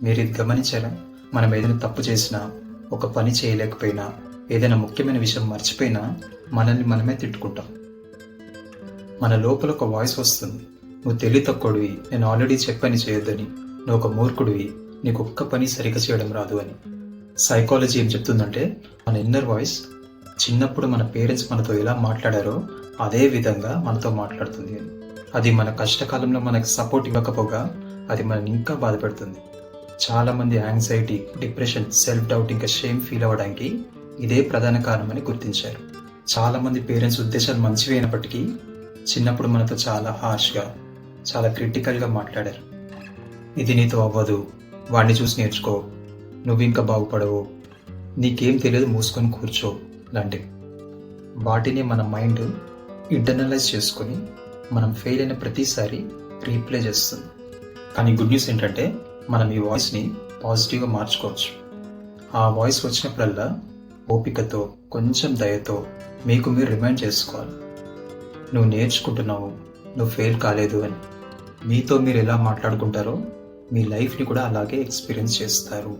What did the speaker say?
మీరు ఇది గమనించారా? మనం ఏదైనా తప్పు చేసినా, ఒక పని చేయలేకపోయినా, ఏదైనా ముఖ్యమైన విషయం మర్చిపోయినా మనల్ని మనమే తిట్టుకుంటాం. మన లోపల ఒక వాయిస్ వస్తుంది, నువ్వు తెలివి తక్కువడివి, నేను ఆల్రెడీ చెప్పని చేయొద్దని, నువ్వు ఒక మూర్ఖుడివి, నీకు ఒక్క పని సరిగ్గా చేయడం రాదు అని. సైకాలజీ ఏం చెప్తుందంటే, మన ఇన్నర్ వాయిస్ చిన్నప్పుడు మన పేరెంట్స్ మనతో ఎలా మాట్లాడారో అదే విధంగా మనతో మాట్లాడుతుంది అని. అది మన కష్టకాలంలో మనకు సపోర్ట్ ఇవ్వకపోగా అది మనని ఇంకా బాధపెడుతుంది. చాలామంది యాంగ్జైటీ, డిప్రెషన్, సెల్ఫ్ డౌట్, ఇంకా షేమ్ ఫీల్ అవ్వడానికి ఇదే ప్రధాన కారణమని గుర్తించారు. చాలామంది పేరెంట్స్ ఉద్దేశాలు మంచివి అయినప్పటికీ చిన్నప్పుడు మనతో చాలా హార్ష్గా, చాలా క్రిటికల్గా మాట్లాడారు. ఇది నీతో అవ్వదు, వాడిని చూసి నేర్చుకో, నువ్వు ఇంకా బాగుపడవు, నీకేం తెలియదు, మూసుకొని కూర్చో లాంటివి. వాటిని మన మైండ్ ఇంటర్నలైజ్ చేసుకొని మనం ఫెయిల్ అయిన ప్రతిసారి రీప్లే చేస్తుంది. కానీ గుడ్ న్యూస్ ఏంటంటే, మనం ఈ వాయిస్ని పాజిటివ్గా మార్చుకోవచ్చు. ఆ వాయిస్ వచ్చినప్పుడల్లా ఓపికతో, కొంచెం దయతో మీకు మీరు రిమైండ్ చేసుకోవాలి, నువ్వు నేర్చుకుంటున్నావు, నువ్వు ఫెయిల్ కాలేదు అని. మీతో మీరు ఎలా మాట్లాడుకుంటారో మీ లైఫ్ని కూడా అలాగే ఎక్స్పీరియన్స్ చేస్తారు.